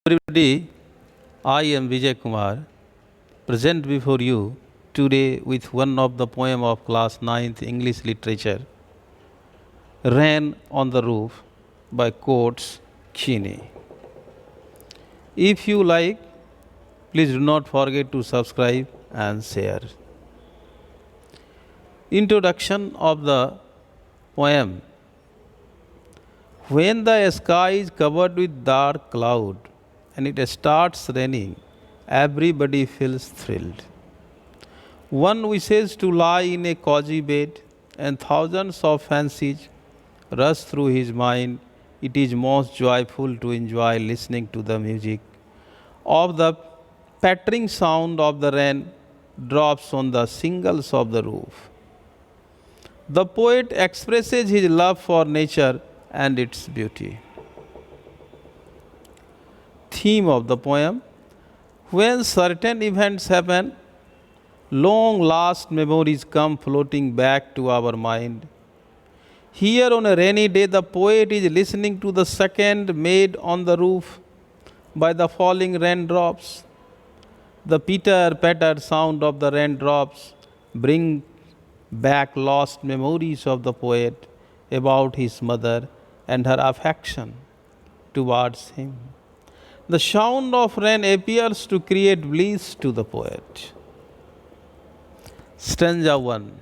Everybody, I am Vijay Kumar, present before you today with one of the poem of class 9th English literature, Rain on the Roof by Coates Cheney. If you like, please do not forget to subscribe and share. Introduction of the poem. When the sky is covered with dark cloud and it starts raining, everybody feels thrilled. One wishes to lie in a cozy bed, and thousands of fancies rush through his mind. It is most joyful to enjoy listening to the music of the pattering sound of the rain drops on the shingles of the roof. The poet expresses his love for nature and its beauty. Theme of the poem. When certain events happen, long lost memories come floating back to our mind. Here on a rainy day, the poet is listening to the sound made on the roof by the falling raindrops. The pitter patter sound of the raindrops bring back lost memories of the poet about his mother and her affection towards him. The sound of rain appears to create bliss to the poet. Stanza 1.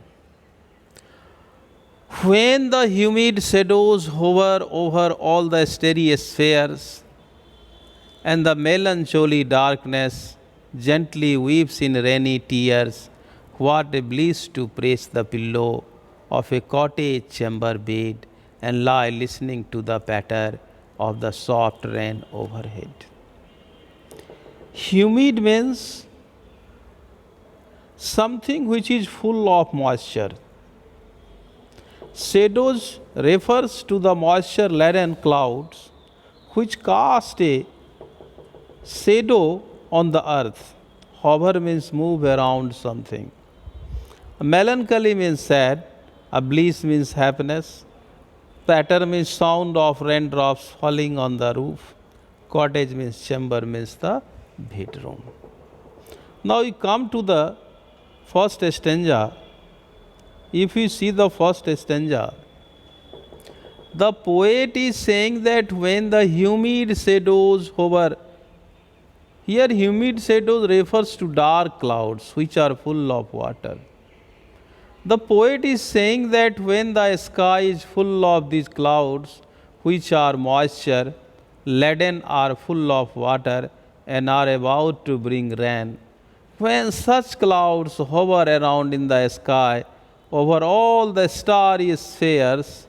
When the humid shadows hover over all the starry spheres, and the melancholy darkness gently weeps in rainy tears, what a bliss to press the pillow of a cottage chamber bed and lie listening to the patter of the soft rain overhead. Humid means something which is full of moisture. Shadows refers to the moisture-laden clouds which cast a shadow on the earth. Hover means move around something. Melancholy means sad. A bliss means happiness. Patter means sound of raindrops falling on the roof. Cottage means chamber means the bedroom. Now we come to the first stanza. If you see the first stanza, the poet is saying that when the humid shadows hover, here humid shadows refers to dark clouds which are full of water. The poet is saying that when the sky is full of these clouds which are moisture, laden are full of water and are about to bring rain, when such clouds hover around in the sky over all the starry spheres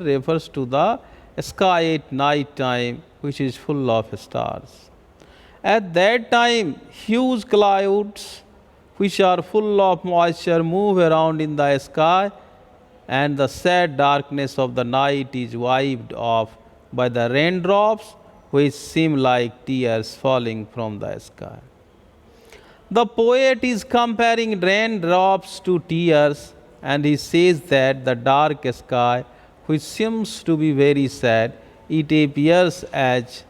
refers to the sky at night time which is full of stars. At that time, huge clouds which are full of moisture move around in the sky, and the sad darkness of the night is wiped off by the raindrops which seem like tears falling from the sky. The poet is comparing raindrops to tears, and he says that the dark sky, which seems to be very sad, it appears as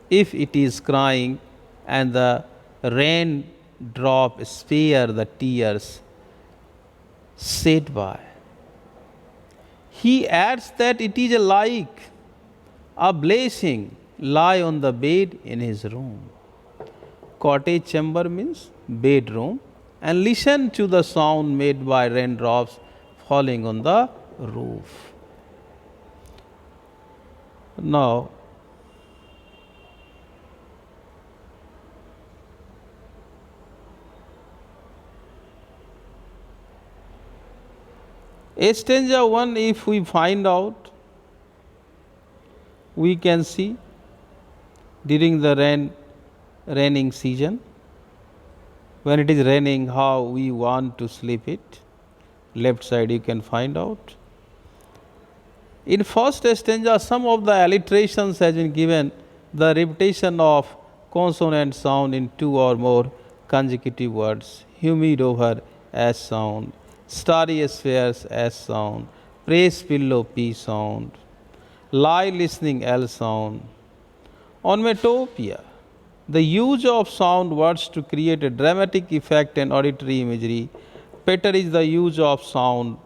if it is crying, and the raindrop spare the tears shed by. He adds that it is like a blessing lie on the bed in his room. Cottage chamber means bedroom, and listen to the sound made by raindrops falling on the roof. Now, stanza 1, if we find out, we can see during the raining season, when it is raining, how we want to sleep it. Left side you can find out. In first stanza, some of the alliterations has been given, the repetition of consonant sound in two or more consecutive words. Humid over S sound, starry spheres S sound, praise pillow P sound, lie listening L sound. Onomatopoeia, the use of sound words to create a dramatic effect and auditory imagery. Patter is the use of sound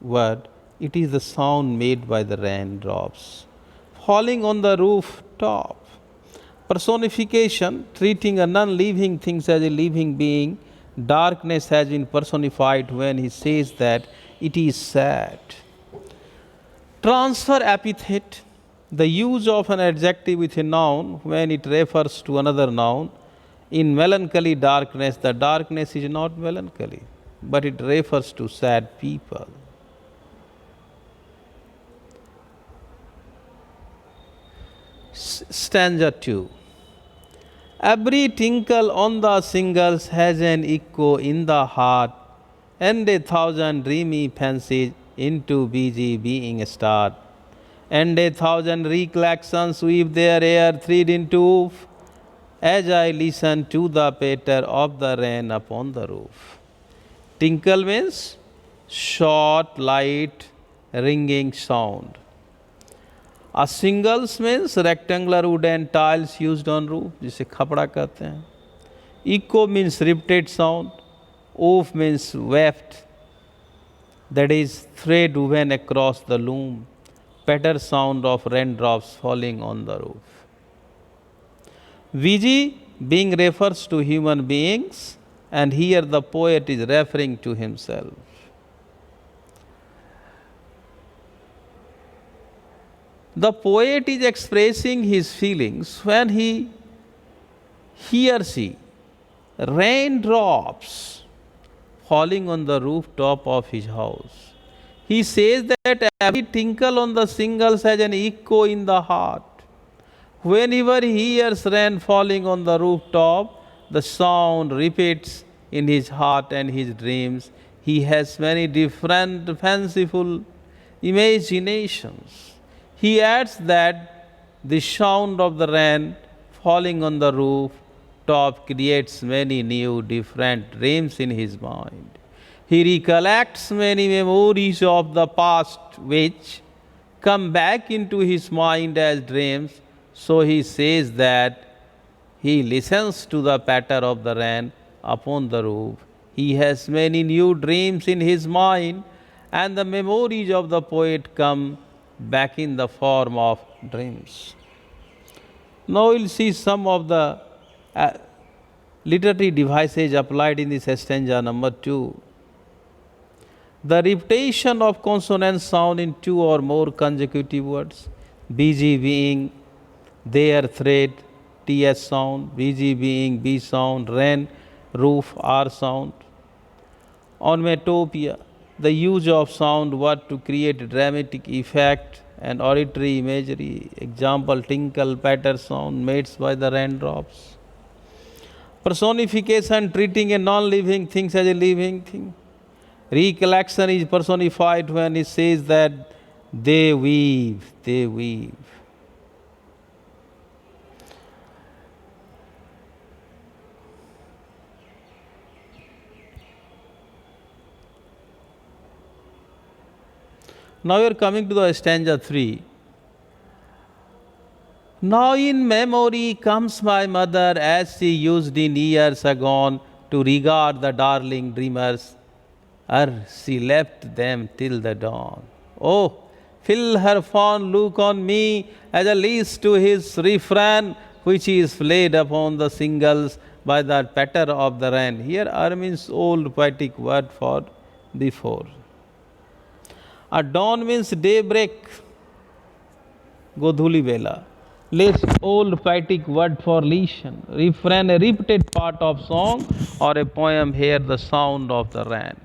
word. It is the sound made by the raindrops falling on the rooftop. Personification, treating a non-living thing as a living being. Darkness has been personified when he says that it is sad. Transfer epithet, the use of an adjective with a noun when it refers to another noun. In melancholy darkness, the darkness is not melancholy, but it refers to sad people. Stanza 2. Every tinkle on the shingles has an echo in the heart, and 1,000 dreamy fancies into busy being start, and 1,000 recollections weave their air thread into woof, as I listen to the patter of the rain upon the roof. Tinkle means short, light, ringing sound. A shingles means rectangular wooden tiles used on roof, जिसे खपड़ा कहते हैं. Echo means repeated sound. Woof means weft, that is thread woven across the loom. Patter sound of raindrops falling on the roof. Viji being refers to human beings, and here the poet is referring to himself. The poet is expressing his feelings when he or she raindrops falling on the rooftop of his house. He says that every tinkle on the shingles has an echo in the heart. Whenever he hears rain falling on the rooftop, the sound repeats in his heart and his dreams. He has many different fanciful imaginations. He adds that the sound of the rain falling on the rooftop creates many new different dreams in his mind. He recollects many memories of the past which come back into his mind as dreams. So he says that he listens to the patter of the rain upon the roof. He has many new dreams in his mind, and the memories of the poet come back in the form of dreams. Now we'll see some of the literary devices applied in this stanza number 2. The repetition of consonant sound in 2 or more consecutive words. BG being their thread, TS sound, BG being B sound, rain, roof, R sound. Onomatopoeia, the use of sound word to create dramatic effect and auditory imagery. Example, tinkle, patter sound made by the raindrops. Personification, treating a non-living thing as a living thing. Recollection is personified when it says that they weave, they weave. Now we are coming to the stanza 3. Now in memory comes my mother as she used in years agone to regard the darling dreamers, she left them till the dawn. Oh, fill her fond look on me as a lease to his refrain, which is laid upon the shingles by the patter of the rain. Here are means old poetic word for before. A dawn means daybreak, Godhuli Vela. Less old poetic word for listen. Refrain, a repeated part of song or a poem, hear the sound of the rain.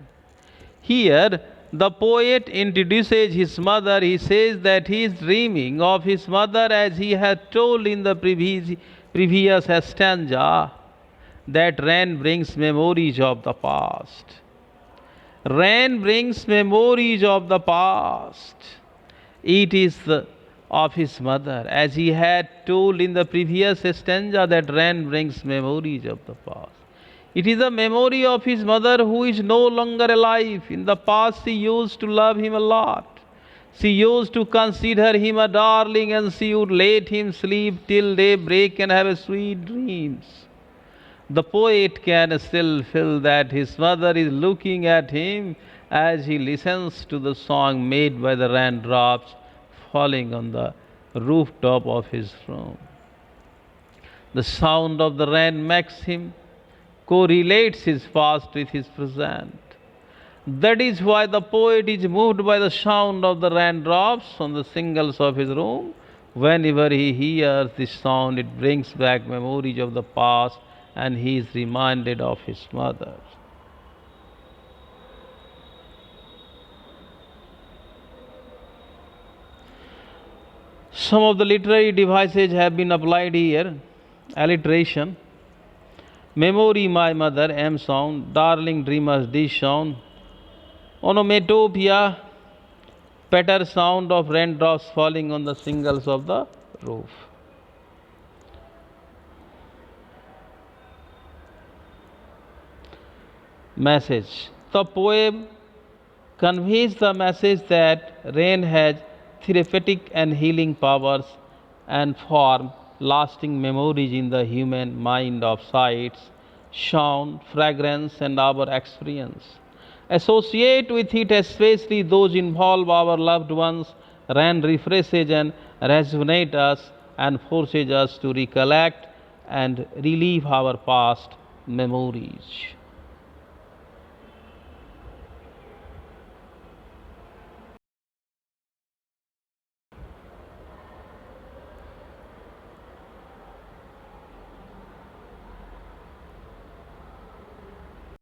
Here, the poet introduces his mother. He says that he is dreaming of his mother as he had told in the previous stanza, that rain brings memories of the past. Rain brings memories of the past. It is of his mother, as he had told in the previous stanza, that rain brings memories of the past. It is a memory of his mother who is no longer alive. In the past, she used to love him a lot. She used to consider him a darling, and she would let him sleep till daybreak and have sweet dreams. The poet can still feel that his mother is looking at him as he listens to the song made by the raindrops falling on the rooftop of his room. The sound of the rain makes him correlates his past with his present. That is why the poet is moved by the sound of the raindrops on the shingles of his room. Whenever he hears this sound, it brings back memories of the past and he is reminded of his mother. Some of the literary devices have been applied here. Alliteration. Memory, my mother, M sound. Darling dreamers, D sound. Onomatopoeia, patter sound of raindrops falling on the shingles of the roof. Message. The poem conveys the message that rain has therapeutic and healing powers and form lasting memories in the human mind of sights, sound, fragrance, and our experience. Associate with it, especially those involve our loved ones. Rain refreshes and rejuvenates us and forces us to recollect and relive our past memories.